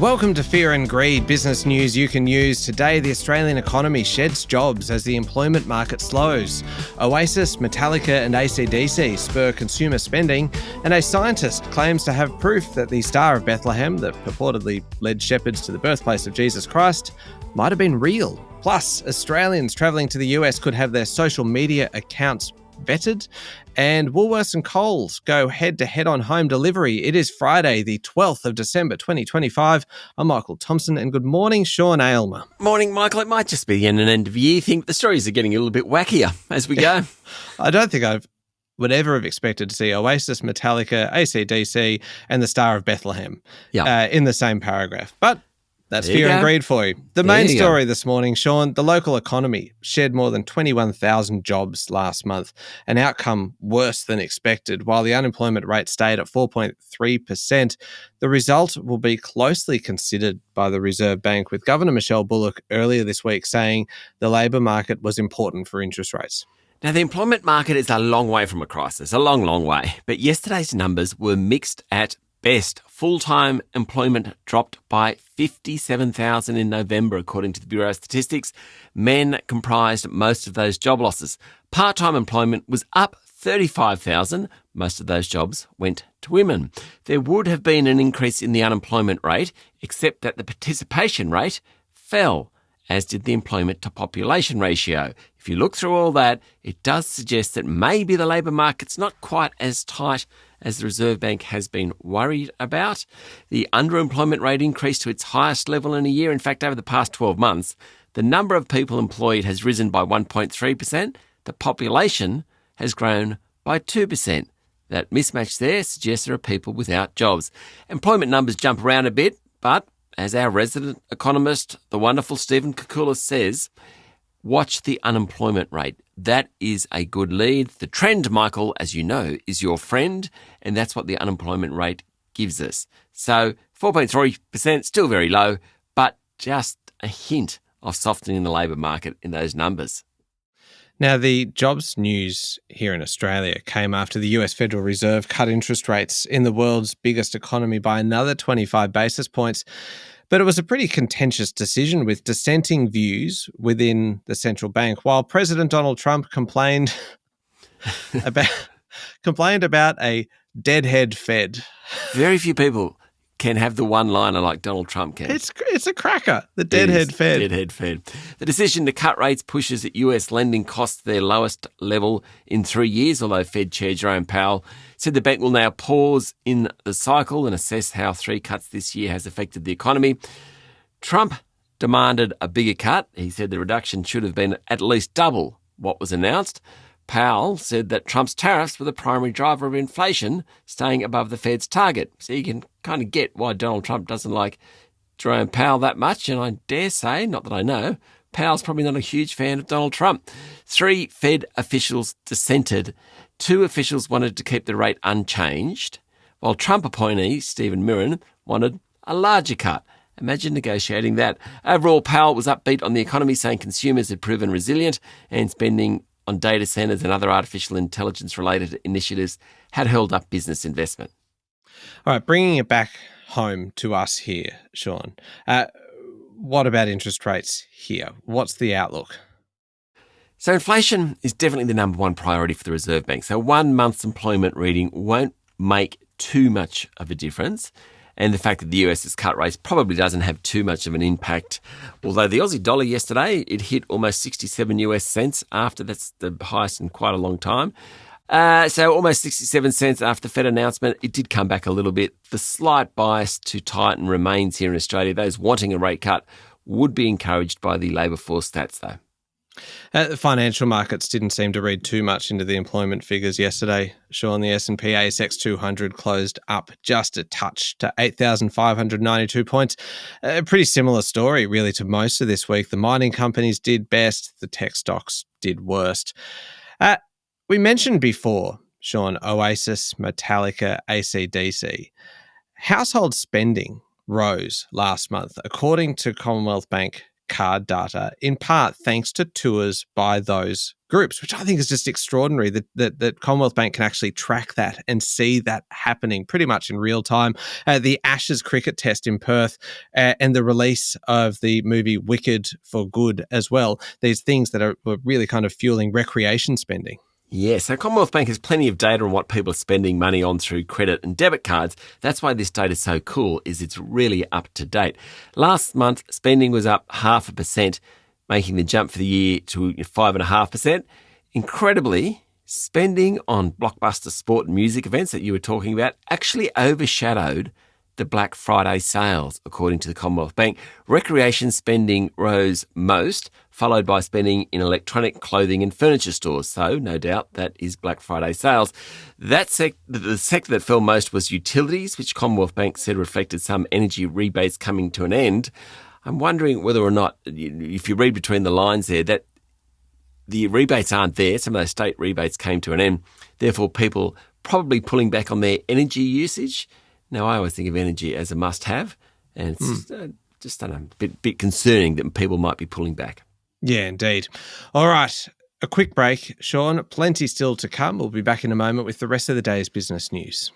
Welcome to Fear and Greed, business news you can use. Today, the Australian economy sheds jobs as the employment market slows. Oasis, Metallica and ACDC spur consumer spending, and a scientist claims to have proof that the Star of Bethlehem, that purportedly led shepherds to the birthplace of Jesus Christ, might have been real. Plus, Australians travelling to the US could have their social media accounts vetted, and Woolworths and Coles go head-to-head on home delivery. It is Friday, the 12th of December, 2025. I'm Michael Thompson, and good morning, Sean Aylmer. Morning, Michael. It might just be the end of year thing. The stories are getting a little bit wackier as we go. I don't think I would ever have expected to see Oasis, Metallica, ACDC, and the Star of Bethlehem in the same paragraph. But that's Fear and Greed for you. The main story this morning, Sean, the local economy shed more than 21,000 jobs last month, an outcome worse than expected. While the unemployment rate stayed at 4.3%, the result will be closely considered by the Reserve Bank, with Governor Michelle Bullock earlier this week saying the labour market was important for interest rates. Now, the employment market is a long way from a crisis, a long, long way. But yesterday's numbers were mixed at best. Full-time employment dropped by 57,000 in November, according to the Bureau of Statistics. Men comprised most of those job losses. Part-time employment was up 35,000. Most of those jobs went to women. There would have been an increase in the unemployment rate, except that the participation rate fell, as did the employment to population ratio. If you look through all that, it does suggest that maybe the labour market's not quite as tight as the Reserve Bank has been worried about. The underemployment rate increased to its highest level in a year. In fact, over the past 12 months, the number of people employed has risen by 1.3%. The population has grown by 2%. That mismatch there suggests there are people without jobs. Employment numbers jump around a bit, but as our resident economist, the wonderful Stephen Koukoulas, says, watch the unemployment rate. That is a good lead. The trend, Michael, as you know, is your friend, and that's what the unemployment rate gives us. So 4.3%, still very low, but just a hint of softening in the labour market in those numbers. Now, the jobs news here in Australia came after the US Federal Reserve cut interest rates in the world's biggest economy by another 25 basis points. But it was a pretty contentious decision with dissenting views within the central bank, while President Donald Trump complained about a deadhead Fed. Very few people can have the one-liner like Donald Trump can. It's a cracker, the deadhead Fed. Deadhead Fed. The decision to cut rates pushes US lending costs to their lowest level in 3 years, although Fed Chair Jerome Powell said the bank will now pause in the cycle and assess how 3 cuts this year has affected the economy. Trump demanded a bigger cut. He said the reduction should have been at least double what was announced. Powell said that Trump's tariffs were the primary driver of inflation, staying above the Fed's target. So you can kind of get why Donald Trump doesn't like Jerome Powell that much. And I dare say, not that I know, Powell's probably not a huge fan of Donald Trump. 3 Fed officials dissented. 2 officials wanted to keep the rate unchanged, while Trump appointee Stephen Mirren wanted a larger cut. Imagine negotiating that. Overall, Powell was upbeat on the economy, saying consumers had proven resilient and spending on data centres and other artificial intelligence-related initiatives had held up business investment. All right, bringing it back home to us here, Sean. What about interest rates here? What's the outlook? So inflation is definitely the number one priority for the Reserve Bank. So 1 month's employment reading won't make too much of a difference. And the fact that the US has cut rates probably doesn't have too much of an impact. Although the Aussie dollar yesterday, it hit almost 67 US cents after, that's the highest in quite a long time. So almost 67 cents after the Fed announcement. It did come back a little bit. The slight bias to tighten remains here in Australia. Those wanting a rate cut would be encouraged by the labour force stats, though. The financial markets didn't seem to read too much into the employment figures yesterday. Sean, the S&P ASX 200 closed up just a touch to 8,592 points. A pretty similar story, really, to most of this week. The mining companies did best. The tech stocks did worst. We mentioned before, Sean, Oasis, Metallica, ACDC. Household spending rose last month, according to Commonwealth Bank card data, in part thanks to tours by those groups, which I think is just extraordinary that Commonwealth Bank can actually track that and see that happening pretty much in real time. The Ashes cricket test in Perth and the release of the movie Wicked for Good as well. These things that were really kind of fueling recreation spending. Yeah, so Commonwealth Bank has plenty of data on what people are spending money on through credit and debit cards. That's why this data is so cool, is it's really up to date. Last month, spending was up 0.5%, making the jump for the year to 5.5%. Incredibly, spending on blockbuster sport and music events that you were talking about actually overshadowed the Black Friday sales, according to the Commonwealth Bank. Recreation spending rose most, followed by spending in electronic, clothing and furniture stores. So, no doubt, that is Black Friday sales. The sector that fell most was utilities, which Commonwealth Bank said reflected some energy rebates coming to an end. I'm wondering whether or not, if you read between the lines there, that the rebates aren't there. Some of those state rebates came to an end. Therefore, people probably pulling back on their energy usage. Now, I always think of energy as a must-have, and it's just, I don't know, a bit concerning that people might be pulling back. Yeah, indeed. All right, a quick break, Sean. Plenty still to come. We'll be back in a moment with the rest of the day's business news.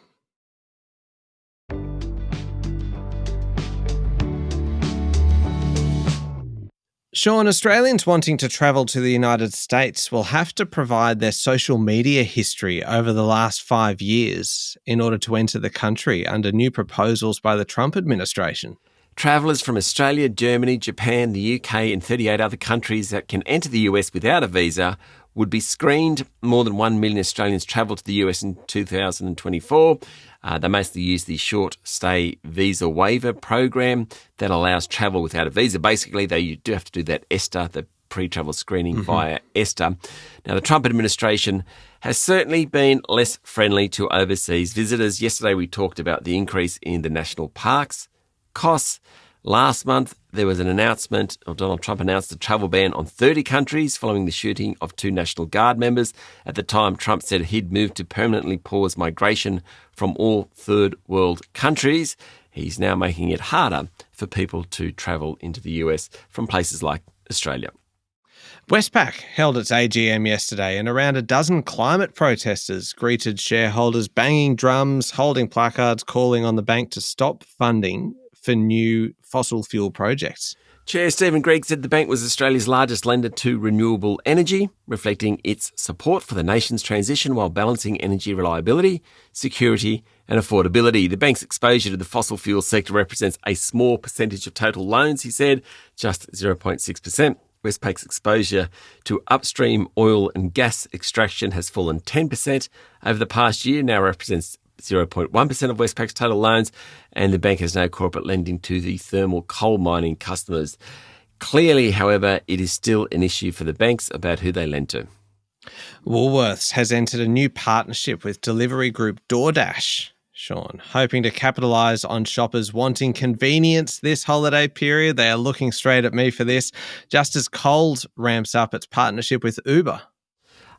Sean, Australians wanting to travel to the United States will have to provide their social media history over the last 5 years in order to enter the country under new proposals by the Trump administration. Travellers from Australia, Germany, Japan, the UK and 38 other countries that can enter the US without a visa would be screened. More than 1 million Australians travelled to the US in 2024. They mostly use the short stay visa waiver program that allows travel without a visa. Basically, you do have to do that ESTA, the pre-travel screening via ESTA. Now, the Trump administration has certainly been less friendly to overseas visitors. Yesterday, we talked about the increase in the national parks costs. Last month, there was an announcement, or Donald Trump announced a travel ban on 30 countries following the shooting of 2 National Guard members. At the time, Trump said he'd moved to permanently pause migration from all third world countries. He's now making it harder for people to travel into the US from places like Australia. Westpac held its AGM yesterday, and around a dozen climate protesters greeted shareholders banging drums, holding placards, calling on the bank to stop funding for new fossil fuel projects. Chair Stephen Gregg said the bank was Australia's largest lender to renewable energy, reflecting its support for the nation's transition while balancing energy reliability, security and affordability. The bank's exposure to the fossil fuel sector represents a small percentage of total loans, he said, just 0.6%. Westpac's exposure to upstream oil and gas extraction has fallen 10% over the past year, now represents 0.1% of Westpac's total loans, and the bank has no corporate lending to the thermal coal mining customers. Clearly, however, it is still an issue for the banks about who they lend to. Woolworths has entered a new partnership with delivery group DoorDash, Sean, hoping to capitalise on shoppers wanting convenience this holiday period. They are looking straight at me for this, just as Coles ramps up its partnership with Uber.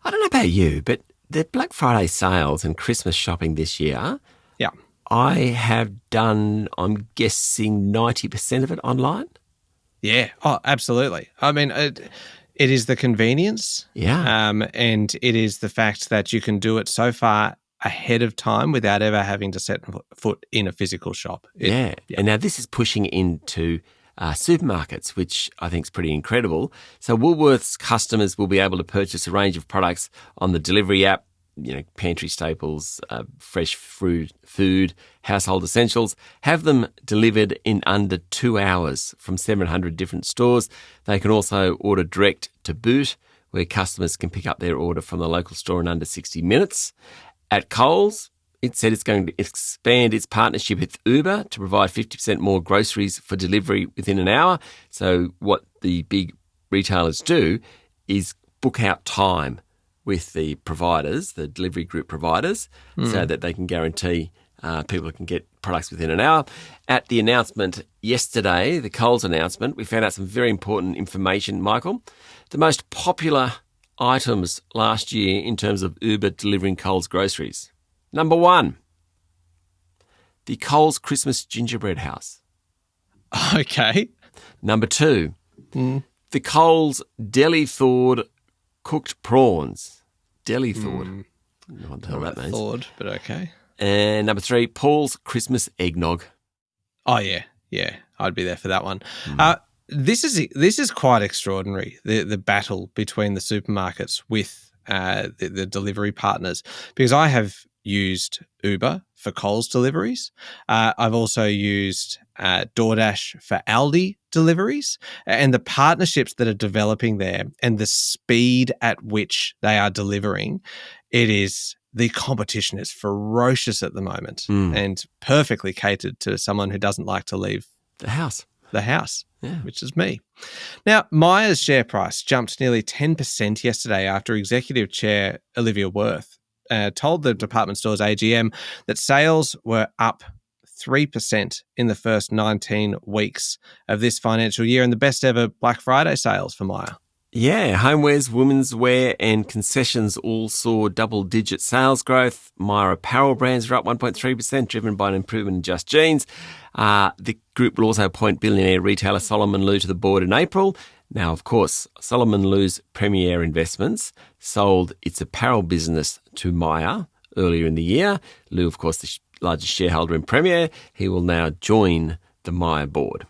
I don't know about you, but the Black Friday sales and Christmas shopping this year, yeah, I have done, I'm guessing, 90% of it online. Yeah, oh, absolutely. I mean, it is the convenience, and it is the fact that you can do it so far ahead of time without ever having to set foot in a physical shop. And now this is pushing into supermarkets, which I think is pretty incredible. So Woolworths customers will be able to purchase a range of products on the delivery app, pantry staples, fresh fruit, food, household essentials, have them delivered in under 2 hours from 700 different stores. They can also order direct to boot, where customers can pick up their order from the local store in under 60 minutes. At Coles, it said it's going to expand its partnership with Uber to provide 50% more groceries for delivery within an hour. So what the big retailers do is book out time with the providers, the delivery group providers, so that they can guarantee people can get products within an hour. At the announcement yesterday, the Coles announcement, we found out some very important information, Michael. The most popular items last year in terms of Uber delivering Coles groceries. Number 1, the Coles Christmas gingerbread house. Okay. Number 2, The Coles deli thawed cooked prawns. Deli thawed. No one tell what that means. Thawed, but okay. And number 3, Paul's Christmas eggnog. Oh, yeah. Yeah, I'd be there for that one. This is quite extraordinary, the battle between the supermarkets with the delivery partners, because I have used Uber for Coles deliveries. I've also used DoorDash for Aldi deliveries, and the partnerships that are developing there and the speed at which they are delivering, the competition is ferocious at the moment and perfectly catered to someone who doesn't like to leave the house, which is me. Now, Myer's share price jumped nearly 10% yesterday after Executive Chair Olivia Wirth told the department store's AGM that sales were up 3% in the first 19 weeks of this financial year, and the best ever Black Friday sales for Myer. Yeah, homewares, women's wear and concessions all saw double-digit sales growth. Myer apparel brands were up 1.3%, driven by an improvement in Just Jeans. The group will also appoint billionaire retailer Solomon Lew to the board in April. Now, of course, Solomon Lew's Premier Investments sold its apparel business to Myer earlier in the year. Lew, of course, the largest shareholder in Premier. He will now join the Myer board.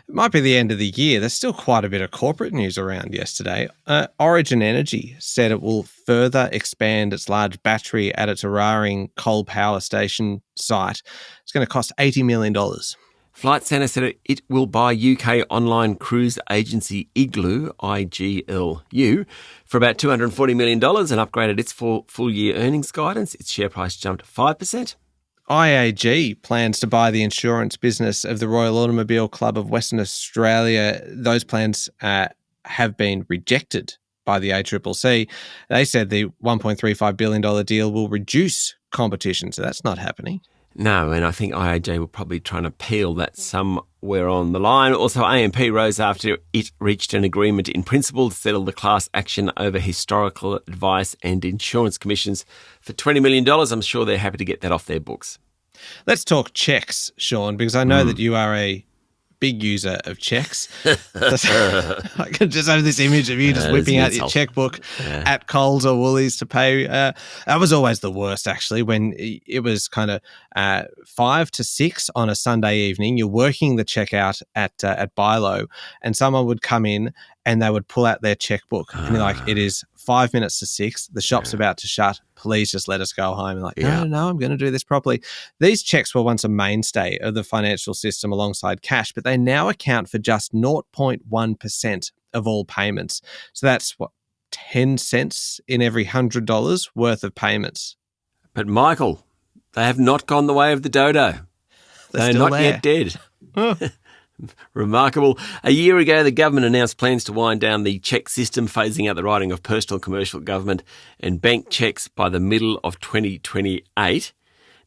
It might be the end of the year. There's still quite a bit of corporate news around yesterday. Origin Energy said it will further expand its large battery at its Eraring coal power station site. It's going to cost $80 million. Flight Centre said it will buy UK online cruise agency Igloo, IGLU, for about $240 million and upgraded its full-year earnings guidance. Its share price jumped 5%. IAG plans to buy the insurance business of the Royal Automobile Club of Western Australia. Those plans have been rejected by the ACCC. They said the $1.35 billion deal will reduce competition, so that's not happening. No, and I think IAG will probably try and appeal that somewhere on the line. Also, AMP rose after it reached an agreement in principle to settle the class action over historical advice and insurance commissions for $20 million. I'm sure they're happy to get that off their books. Let's talk checks, Sean, because I know that you are a big user of checks. I can just have this image of you just whipping out your checkbook at Coles or Woolies to pay. That was always the worst, actually, when it was kind of 5 to 6 on a Sunday evening. You're working the checkout at Bilo, and someone would come in and they would pull out their checkbook, and you're like, it is 5 minutes to 6. The shop's about to shut. Please just let us go home. And like, no, I'm going to do this properly. These checks were once a mainstay of the financial system alongside cash, but they now account for just 0.1% of all payments. So that's 10 cents in every $100 worth of payments. But Michael, they have not gone the way of the dodo. They're not yet dead. Remarkable. A year ago, the government announced plans to wind down the cheque system, phasing out the writing of personal, commercial, government and bank cheques by the middle of 2028.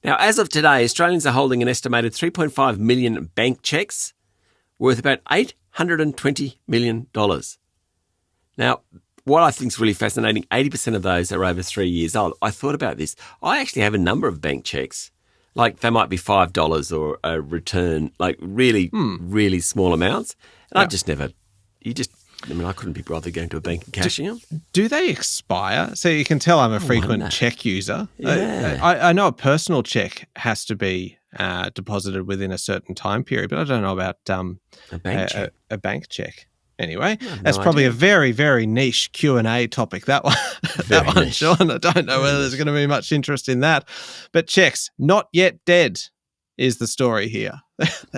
Now, as of today, Australians are holding an estimated 3.5 million bank cheques worth about $820 million. Now, what I think is really fascinating, 80% of those are over 3 years old. I thought about this. I actually have a number of bank cheques. Like they might be $5 or a return, like really, really small amounts. And I just never, I couldn't be bothered going to a bank and cashing them. Do they expire? So you can tell I'm a frequent cheque user. Yeah. I know a personal cheque has to be deposited within a certain time period, but I don't know about a bank cheque. A bank cheque. Anyway, that's probably a very, very niche Q&A topic, that one. That one, Sean. I don't know whether there's going to be much interest in that. But checks, not yet dead is the story here.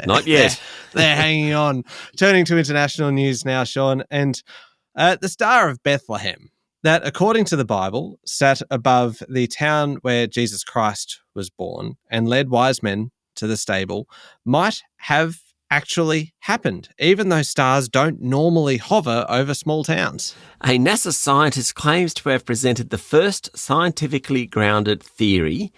Not yet. They're hanging on. Turning to international news now, Sean. And the Star of Bethlehem, that according to the Bible, sat above the town where Jesus Christ was born and led wise men to the stable, might have actually happened, even though stars don't normally hover over small towns. A NASA scientist claims to have presented the first scientifically grounded theory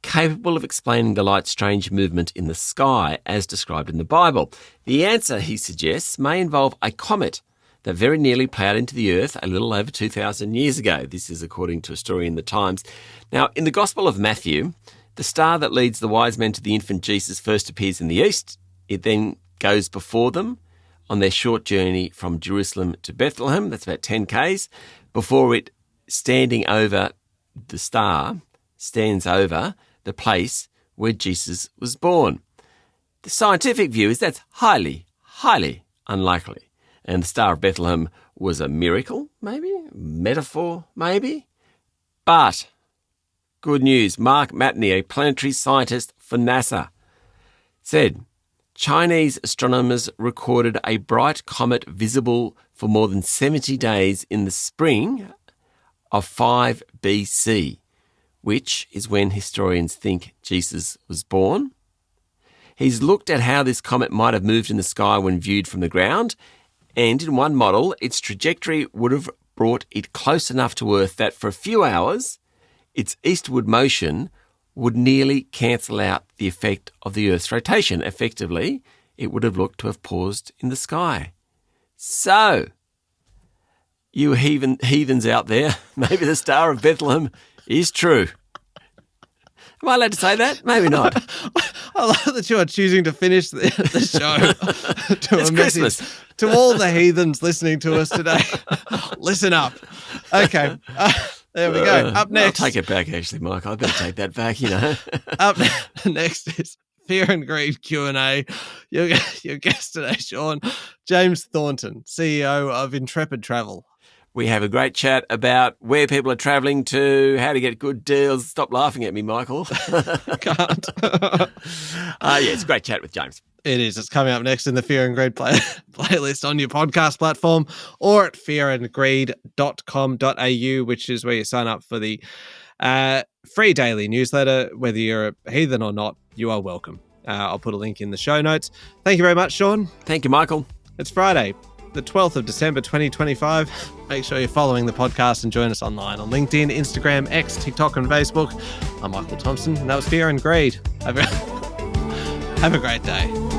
capable of explaining the light's strange movement in the sky as described in the Bible. The answer, he suggests, may involve a comet that very nearly ploughed into the Earth a little over 2,000 years ago. This is according to a story in the Times. Now, in the Gospel of Matthew, the star that leads the wise men to the infant Jesus first appears in the east. It then goes before them on their short journey from Jerusalem to Bethlehem. That's about 10 k's. Before it standing over the star, stands over the place where Jesus was born. The scientific view is that's highly, highly unlikely. And the Star of Bethlehem was a miracle, maybe? Metaphor, maybe? But, good news, Mark Matney, a planetary scientist for NASA, said Chinese astronomers recorded a bright comet visible for more than 70 days in the spring of 5 BC, which is when historians think Jesus was born. He's looked at how this comet might have moved in the sky when viewed from the ground, and in one model, its trajectory would have brought it close enough to Earth that for a few hours, its eastward motion would nearly cancel out the effect of the Earth's rotation. Effectively, it would have looked to have paused in the sky. So, you heathens out there, maybe the Star of Bethlehem is true. Am I allowed to say that? Maybe not. I love that you are choosing to finish the show to It's a message Christmas. to all the heathens listening to us today. Listen up. Okay, there we go. Up next. I'll take it back, actually, Mike. I better take that back, you know. Up next is Fear and Greed Q&A. Your guest today, Sean, James Thornton, CEO of Intrepid Travel. We have a great chat about where people are travelling to, how to get good deals. Stop laughing at me, Michael. Can't. It's a great chat with James. It is. It's coming up next in the Fear and Greed playlist on your podcast platform or at fearandgreed.com.au, which is where you sign up for the free daily newsletter. Whether you're a heathen or not, you are welcome. I'll put a link in the show notes. Thank you very much, Sean. Thank you, Michael. It's Friday, the 12th of December, 2025. Make sure you're following the podcast and join us online on LinkedIn, Instagram, X, TikTok, and Facebook. I'm Michael Thompson, and that was Fear and Greed. Have a great day.